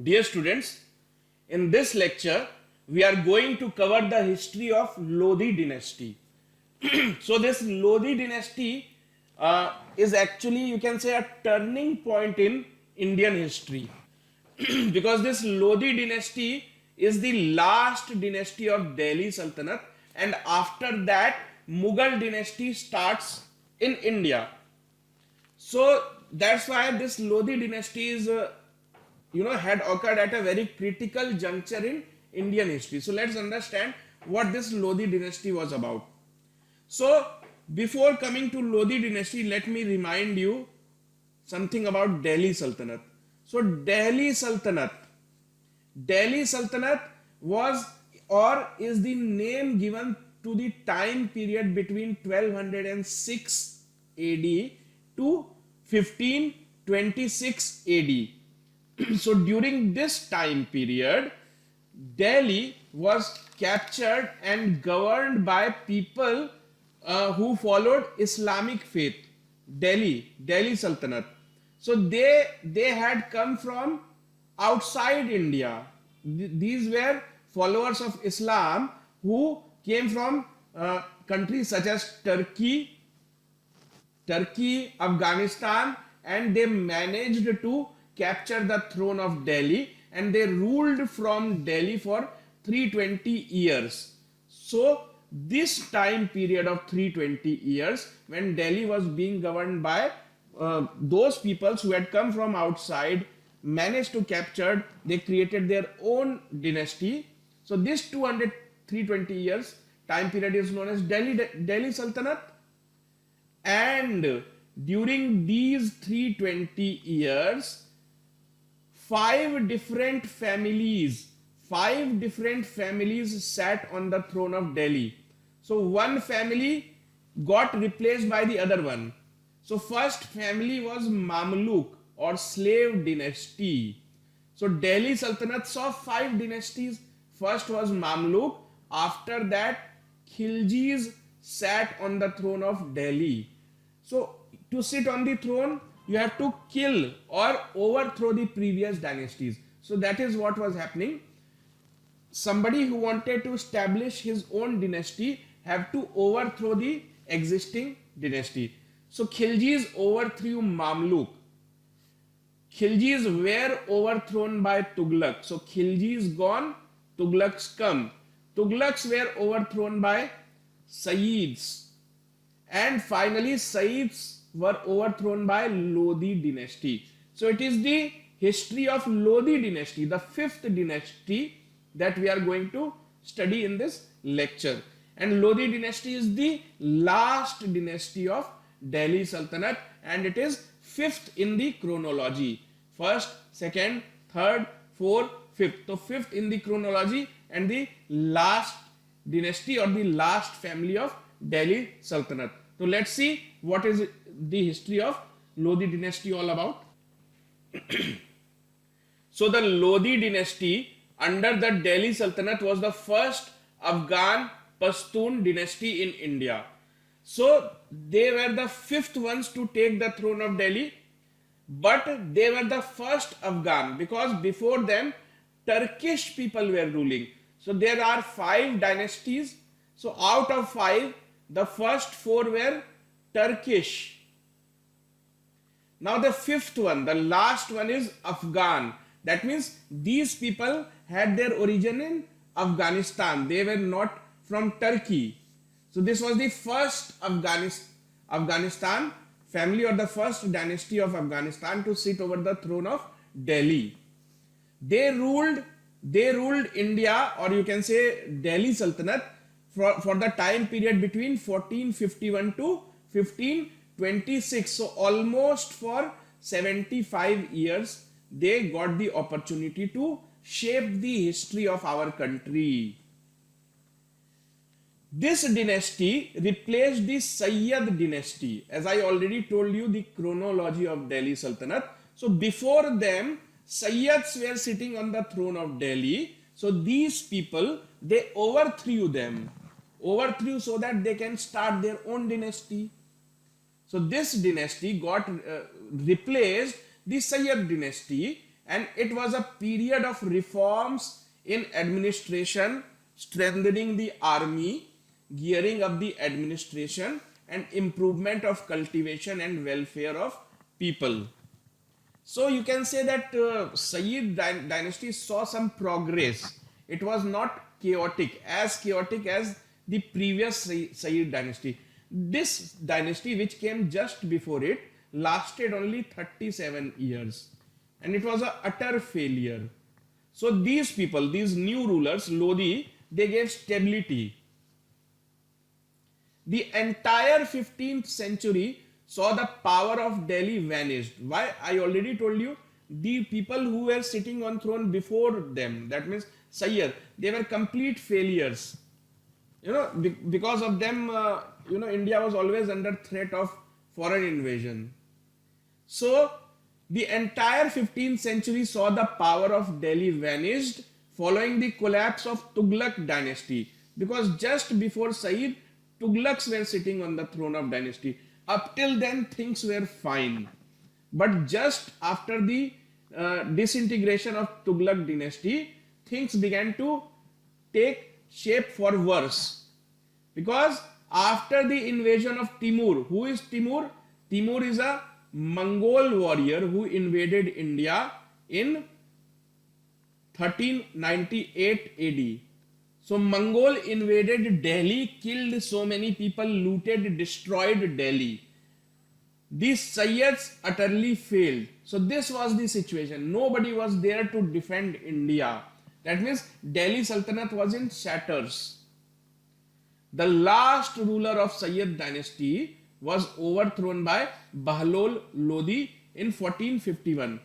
Dear students, in this lecture, we are going to cover the history of Lodhi dynasty. So this Lodhi dynasty is actually, you can say, a turning point in Indian history because this Lodhi dynasty is the last dynasty of Delhi Sultanate, and after that Mughal dynasty starts in India. So that's why this Lodhi dynasty is had occurred at a very critical juncture in Indian history. So let's understand what this Lodhi dynasty was about. So before coming to Lodhi dynasty, let me remind you something about Delhi Sultanate. So Delhi Sultanate was or is the name given to the time period between 1206 AD to 1526 AD. So during this time period, Delhi was captured and governed by people who followed Islamic faith. Delhi Sultanate. So they had come from outside India. These were followers of Islam who came from countries such as Turkey, Afghanistan, and they managed to capture the throne of Delhi, and they ruled from Delhi for 320 years. So this time period of 320 years, when Delhi was being governed by those peoples who had come from outside, managed to capture, they created their own dynasty. So this 320 years time period is known as Delhi Sultanate. And during these 320 years, five different families sat on the throne of Delhi. So one family got replaced by the other one. So first family was Mamluk or slave dynasty. So Delhi Sultanate saw five dynasties. First was Mamluk. After that, Khiljis sat on the throne of Delhi. So to sit on the throne, you have to kill or overthrow the previous dynasties. So that is what was happening. Somebody who wanted to establish his own dynasty have to overthrow the existing dynasty. So Khiljis overthrew Mamluk. Khiljis were overthrown by Tughlaq. So Khiljis gone, Tughlaqs come. Tughlaqs were overthrown by Sayyids. And finally Sayyids were overthrown by Lodhi dynasty. So it is the history of Lodhi dynasty, the fifth dynasty, that we are going to study in this lecture. And Lodhi dynasty is the last dynasty of Delhi Sultanate, and it is fifth in the chronology. First, second, third, fourth, fifth. So fifth in the chronology and the last dynasty or the last family of Delhi Sultanate. So let's see what is the history of Lodhi dynasty all about. So the Lodhi dynasty under the Delhi Sultanate was the first Afghan Pashtun dynasty in India. So they were the fifth ones to take the throne of Delhi, but they were the first Afghan because before them Turkish people were ruling. So there are five dynasties. So out of five, the first four were Turkish. Now the fifth one, the last one, is Afghan. That means these people had their origin in Afghanistan. They were not from Turkey. So this was the first Afghanistan family or the first dynasty of Afghanistan to sit over the throne of Delhi. They ruled India, or you can say Delhi Sultanate, for the time period between 1451 to 1526. So almost for 75 years they got the opportunity to shape the history of our country. This dynasty replaced the Sayyid dynasty. As I already told you the chronology of Delhi Sultanate. So before them, Sayyids were sitting on the throne of Delhi. So these people, they overthrew them. Overthrew so that they can start their own dynasty. So this dynasty got replaced the Sayyid dynasty, and it was a period of reforms in administration, strengthening the army, gearing up the administration, and improvement of cultivation and welfare of people. So you can say that Sayyid dynasty saw some progress. It was not chaotic as the previous Sayyid dynasty. This dynasty, which came just before it, lasted only 37 years, and it was a utter failure. So these people, these new rulers, Lodhi, they gave stability. The entire 15th century saw the power of Delhi vanished. Why? I already told you, the people who were sitting on throne before them, that means Sayyid, they were complete failures. Because of them, India was always under threat of foreign invasion. So the entire 15th century saw the power of Delhi vanished following the collapse of Tughlaq dynasty. Because just before Sayyid, Tughlaqs were sitting on the throne of dynasty. Up till then, things were fine. But just after the disintegration of Tughlaq dynasty, things began to take shape for worse. Because after the invasion of Timur, who is Timur? Timur is a Mongol warrior who invaded India in 1398 AD. So Mongol invaded Delhi, killed so many people, looted, destroyed Delhi. These Sayyids utterly failed. So this was the situation. Nobody was there to defend India. That means Delhi Sultanate was in shatters. The last ruler of Sayyid dynasty was overthrown by Baloch Lodhi in 1451.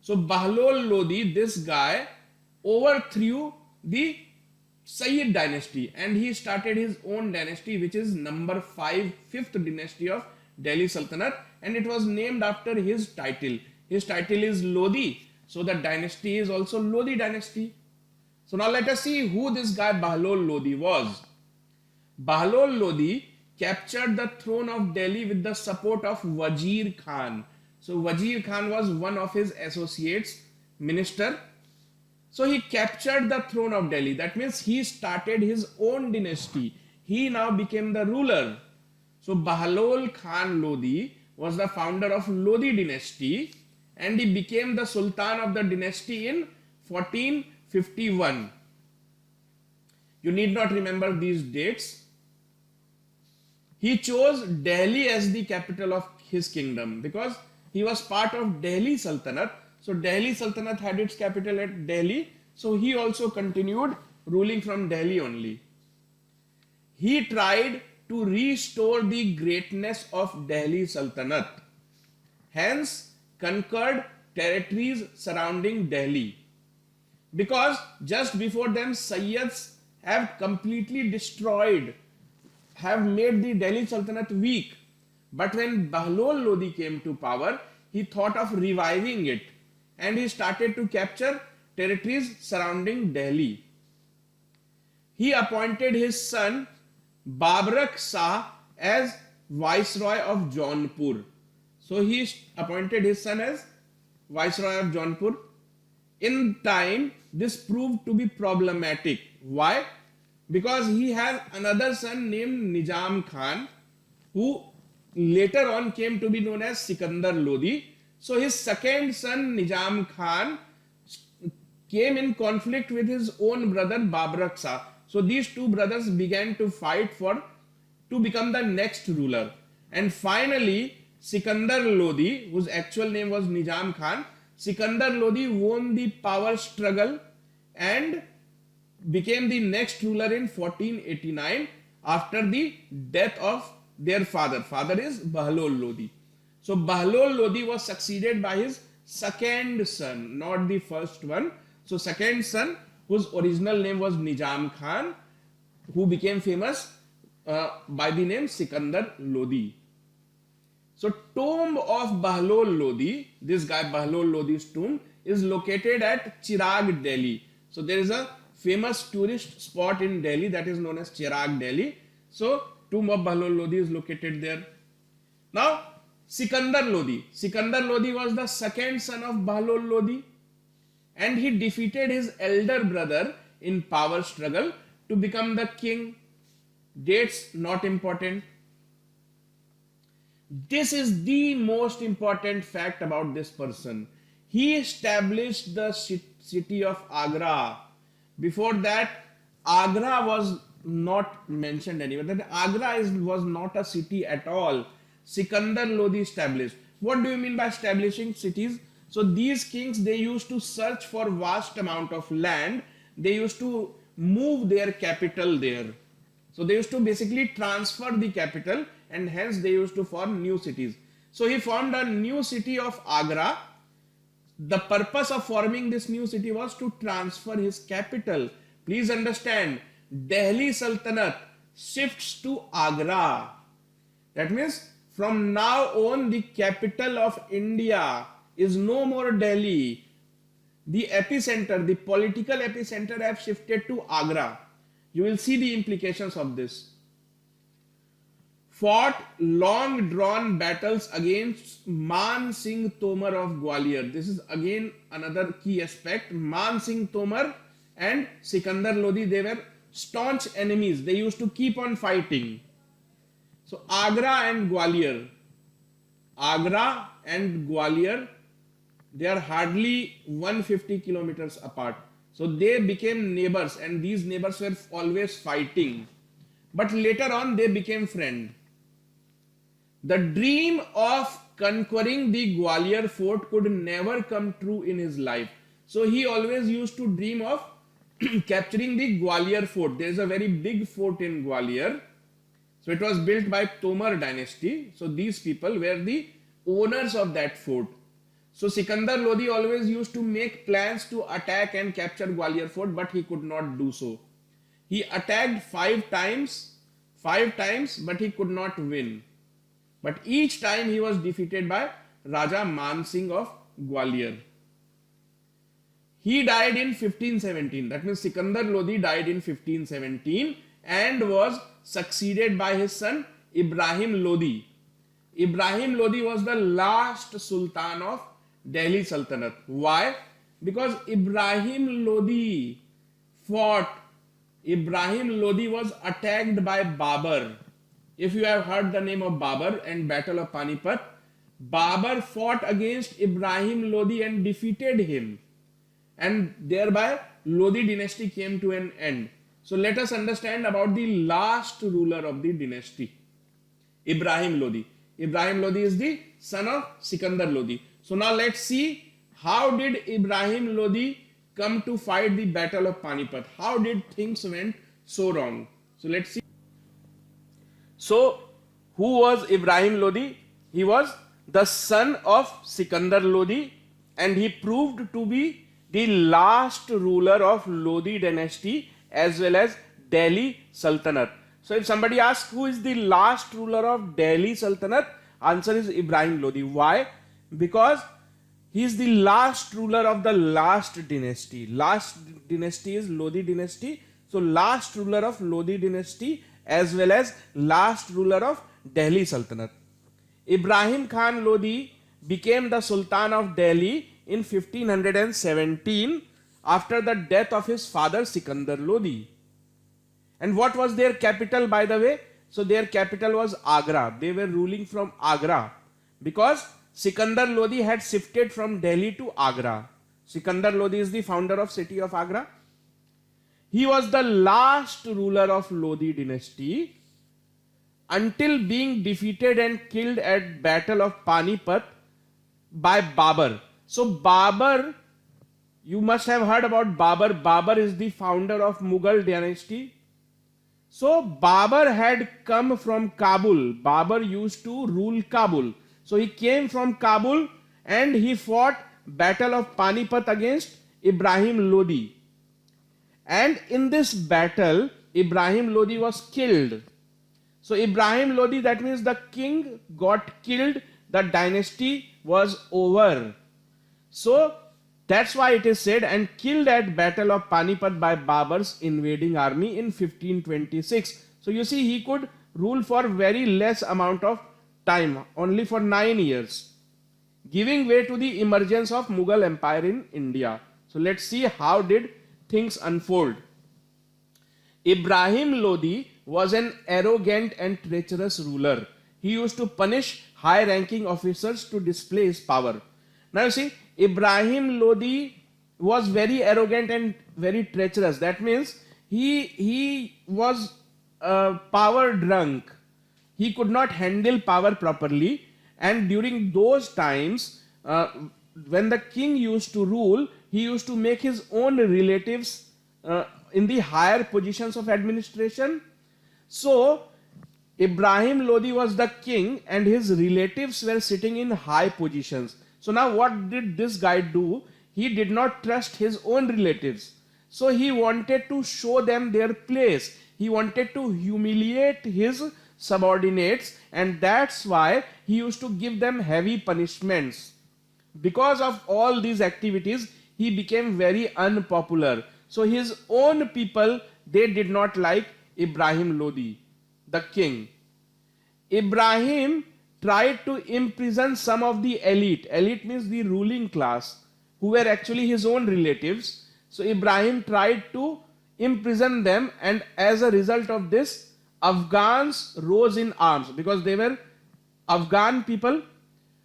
So Baloch Lodhi, this guy, overthrew the Sayyid dynasty, and he started his own dynasty, which is number 5, 5th dynasty of Delhi Sultanate, and it was named after his title. His title is Lodhi, so the dynasty is also Lodhi dynasty. So now let us see who this guy Baloch Lodhi was. Baloch Lodhi captured the throne of Delhi with the support of Wazir Khan. So Wazir Khan was one of his associates, minister. So he captured the throne of Delhi. That means he started his own dynasty. He now became the ruler. So Baloch Khan Lodhi was the founder of Lodhi Dynasty, and he became the Sultan of the dynasty in 1451. You need not remember these dates. He chose Delhi as the capital of his kingdom because he was part of Delhi Sultanate. So Delhi Sultanate had its capital at Delhi. So he also continued ruling from Delhi only. He tried to restore the greatness of Delhi Sultanate. Hence, conquered territories surrounding Delhi. Because just before them, Sayyids have completely destroyed, have made the Delhi Sultanate weak. But when Baloch Lodhi came to power, he thought of reviving it, and he started to capture territories surrounding Delhi. He appointed his son Babrak Shah as Viceroy of Jaunpur. So he appointed his son as Viceroy of Jaunpur. In time, this proved to be problematic. Why? Because he had another son named Nizam Khan, who later on came to be known as Sikandar Lodhi. So his second son Nizam Khan came in conflict with his own brother Babrak Shah. So these two brothers began to fight to become the next ruler. And finally, Sikandar Lodhi, whose actual name was Nizam Khan, Sikandar Lodhi won the power struggle and became the next ruler in 1489 after the death of their father. Father is Baloch Lodhi. So Baloch Lodhi was succeeded by his second son, not the first one. So second son, whose original name was Nizam Khan, who became famous by the name Sikandar Lodhi. So tomb of Baloch Lodhi, this guy Baloch Lodhi's tomb is located at Chirag, Delhi. So there is a famous tourist spot in Delhi that is known as Chirag, Delhi. So tomb of Baloch Lodhi is located there. Now Sikandar Lodhi. Sikandar Lodhi was the second son of Baloch Lodhi. and he defeated his elder brother in power struggle to become the king. Dates not important. This is the most important fact about this person. He established the city of Agra. Before that, Agra was not mentioned anywhere. That Agra was not a city at all. Sikandar Lodhi established. What do you mean by establishing cities? So these kings, they used to search for vast amount of land. They used to move their capital there. So they used to basically transfer the capital, and hence they used to form new cities. So he formed a new city of Agra. The purpose of forming this new city was to transfer his capital. Please understand, Delhi Sultanate shifts to Agra. That means from now on, the capital of India is no more Delhi. The epicenter, the political epicenter have shifted to Agra. You will see the implications of this. Fought long drawn battles against Man Singh Tomar of Gwalior. This is again another key aspect. Man Singh Tomar and Sikandar Lodhi, they were staunch enemies. They used to keep on fighting. So Agra and Gwalior, they are hardly 150 kilometers apart. So they became neighbors, and these neighbors were always fighting. But later on, they became friends. The dream of conquering the Gwalior fort could never come true in his life. So he always used to dream of capturing the Gwalior fort. There is a very big fort in Gwalior. So it was built by Tomar Dynasty. So these people were the owners of that fort. So Sikandar Lodhi always used to make plans to attack and capture Gwalior fort, but he could not do so. He attacked five times, but he could not win. But each time he was defeated by Raja Man Singh of Gwalior. He died in 1517. That means Sikandar Lodhi died in 1517 and was succeeded by his son Ibrahim Lodhi. Ibrahim Lodhi was the last Sultan of Delhi Sultanate. Why? Because Ibrahim Lodhi fought. Ibrahim Lodhi was attacked by Babur. If you have heard the name of Babur and Battle of Panipat, Babur fought against Ibrahim Lodhi and defeated him. And thereby Lodhi dynasty came to an end. So let us understand about the last ruler of the dynasty, Ibrahim Lodhi. Ibrahim Lodhi is the son of Sikandar Lodhi. So now let's see, how did Ibrahim Lodhi come to fight the Battle of Panipat? How did things went so wrong? So let's see. So who was Ibrahim Lodhi? He was the son of Sikandar Lodhi, and he proved to be the last ruler of Lodhi dynasty as well as Delhi Sultanate. So if somebody asks who is the last ruler of Delhi Sultanate, answer is Ibrahim Lodhi. Why? Because he is the last ruler of the last dynasty. Last dynasty is Lodhi dynasty. So last ruler of Lodhi dynasty as well as last ruler of Delhi Sultanate. Ibrahim Khan Lodhi became the Sultan of Delhi in 1517 after the death of his father Sikandar Lodhi. And what was their capital, by the way? So their capital was Agra. They were ruling from Agra because Sikandar Lodhi had shifted from Delhi to Agra. Sikandar Lodhi is the founder of city of Agra. He was the last ruler of Lodhi dynasty until being defeated and killed at Battle of Panipat by Babur. So Babur, you must have heard about Babur. Babur is the founder of Mughal dynasty. So Babur had come from Kabul. Babur used to rule Kabul. So he came from Kabul and he fought Battle of Panipat against Ibrahim Lodhi. And in this battle, Ibrahim Lodhi was killed. So Ibrahim Lodhi, that means the king got killed, the dynasty was over. So that's why it is said, and killed at Battle of Panipat by Babur's invading army in 1526. So you see, he could rule for very less amount of time, only for 9 years, giving way to the emergence of Mughal Empire in India. So So let's see how did things unfold. Ibrahim Lodhi was an arrogant and treacherous ruler. He used to punish high-ranking officers to display his power. Now you see, Ibrahim Lodhi was very arrogant and very treacherous. That means he was power drunk. He could not handle power properly, and during those times, when the king used to rule, he used to make his own relatives in the higher positions of administration. So Ibrahim Lodhi was the king and his relatives were sitting in high positions. So now what did this guy do? He did not trust his own relatives. So he wanted to show them their place. He wanted to humiliate his subordinates, and that's why he used to give them heavy punishments. Because of all these activities, he became very unpopular. So his own people, they did not like Ibrahim Lodhi, the king. Ibrahim tried to imprison some of the elite. Elite means the ruling class, who were actually his own relatives. So Ibrahim tried to imprison them, and as a result of this, Afghans rose in arms because they were Afghan people.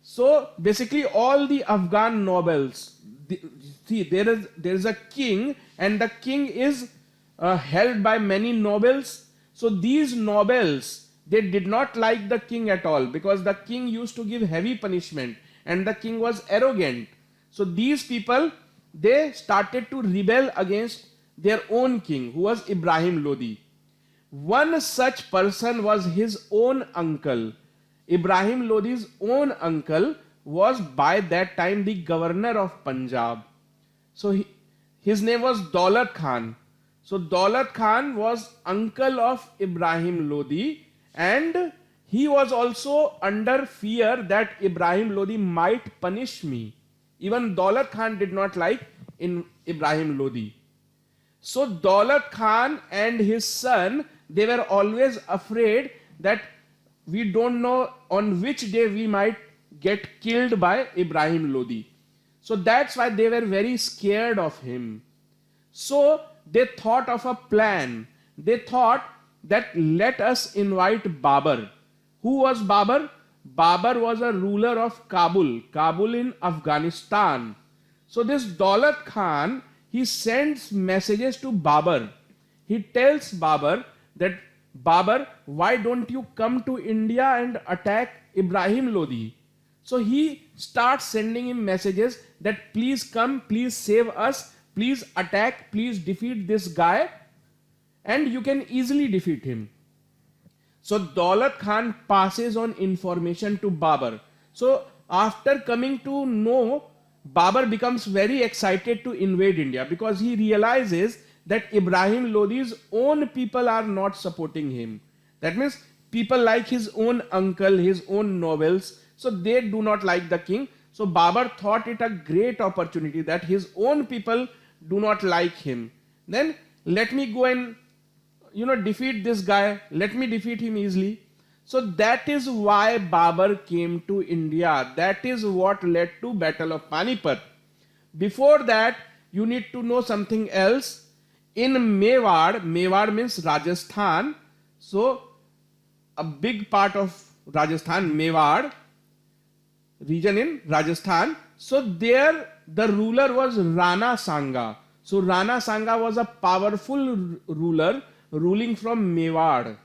So basically all the Afghan nobles, see, there is a king, and the king is held by many nobles. So these nobles, they did not like the king at all because the king used to give heavy punishment and the king was arrogant. So these people, they started to rebel against their own king, who was Ibrahim Lodhi. One such person was his own uncle. Ibrahim Lodhi's uncle uncle was by that time the governor of Punjab. So his name was Baloch Khan. So Baloch Khan was uncle of Ibrahim Lodhi, and he was also under fear that Ibrahim Lodhi might punish me. Even Baloch Khan did not like Ibrahim Lodhi. So Baloch Khan and his son, they were always afraid that we don't know on which day we might get killed by Ibrahim Lodhi. So that's why they were very scared of him. So they thought of a plan. They thought that let us invite Babur. Who was Babur? Babur was a ruler of Kabul in Afghanistan. So this Baloch Khan, he sends messages to Babur. He tells Babur that, Babur, why don't you come to India and attack Ibrahim Lodhi? So he starts sending him messages that please come, please save us, please attack, please defeat this guy, and you can easily defeat him. So Baloch Khan passes on information to Babur. So after coming to know, Babur becomes very excited to invade India because he realizes that Ibrahim Lodhi's own people are not supporting him. That means people like his own uncle, his own nobles, so they do not like the king. So Babur thought it a great opportunity that his own people do not like him. Then let me go and defeat this guy. Let me defeat him easily. So that is why Babur came to India. That is what led to Battle of Panipat. Before that, you need to know something else. In Mewar means Rajasthan. So a big part of Rajasthan, Mewar region in Rajasthan. So there the ruler was Rana Sanga. So Rana Sanga was a powerful ruler ruling from Mewar.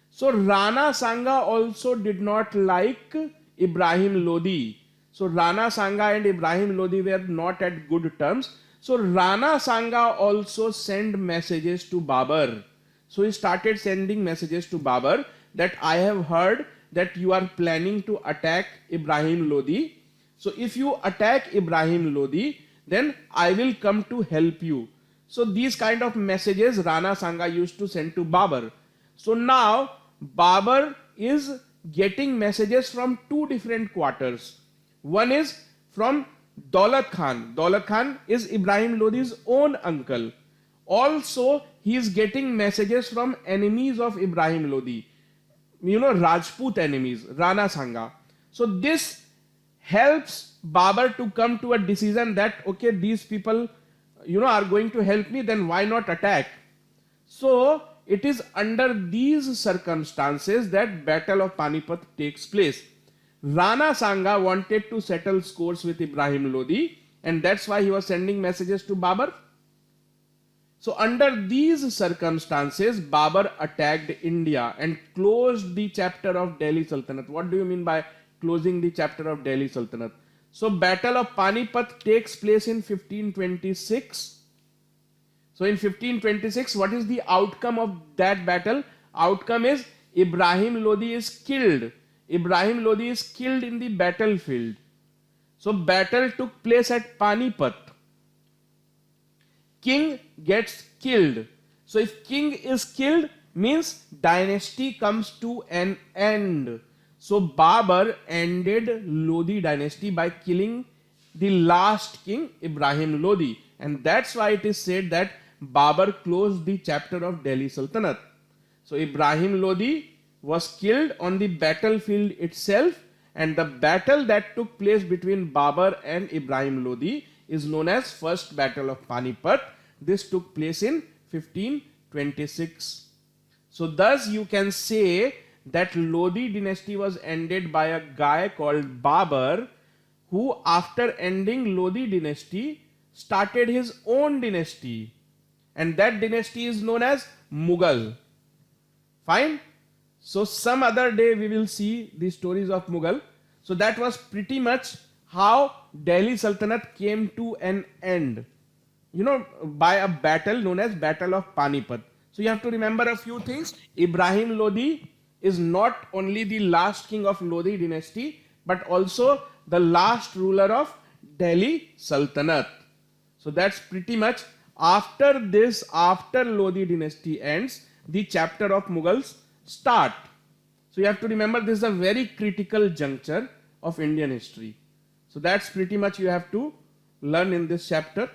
So Rana Sanga also did not like Ibrahim Lodhi. So Rana Sanga and Ibrahim Lodhi were not at good terms. So Rana Sanga also sent messages to Babur. So he started sending messages to Babur that I have heard that you are planning to attack Ibrahim Lodhi. So if you attack Ibrahim Lodhi, then I will come to help you. So these kind of messages Rana Sanga used to send to Babur. So now Babur is getting messages from two different quarters. One is from Baloch Khan. Baloch Khan is Ibrahim Lodhi's own uncle. Also, he is getting messages from enemies of Ibrahim Lodhi. Rajput enemies, Rana Sanga. So this helps Babur to come to a decision that, okay, these people are going to help me, then why not attack? So it is under these circumstances that Battle of Panipat takes place. Rana Sanga wanted to settle scores with Ibrahim Lodhi, and that's why he was sending messages to Babur. So under these circumstances, Babur attacked India and closed the chapter of Delhi Sultanate. What do you mean by closing the chapter of Delhi Sultanate? So Battle of Panipat takes place in 1526. So in 1526, what is the outcome of that battle? Outcome is Ibrahim Lodhi is killed. Ibrahim Lodhi is killed in the battlefield. So battle took place at Panipat. King gets killed. So if king is killed, means dynasty comes to an end. So Babur ended Lodhi dynasty by killing the last king, Ibrahim Lodhi. And that's why it is said that Babur closed the chapter of Delhi Sultanate. So Ibrahim Lodhi was killed on the battlefield itself, and the battle that took place between Babur and Ibrahim Lodhi is known as First Battle of Panipat. This took place in 1526. So thus you can say that Lodhi dynasty was ended by a guy called Babur, who after ending Lodhi dynasty started his own dynasty, and that dynasty is known as Mughal. Fine. So some other day we will see the stories of Mughal. So that was pretty much how Delhi Sultanate came to an end, by a battle known as Battle of Panipat. So you have to remember a few things. Ibrahim Lodhi is not only the last king of Lodhi dynasty, but also the last ruler of Delhi Sultanate. So that's pretty much after this, after Lodhi dynasty ends, the chapter of Mughals start. So you have to remember this is a very critical juncture of Indian history. So that's pretty much you have to learn in this chapter.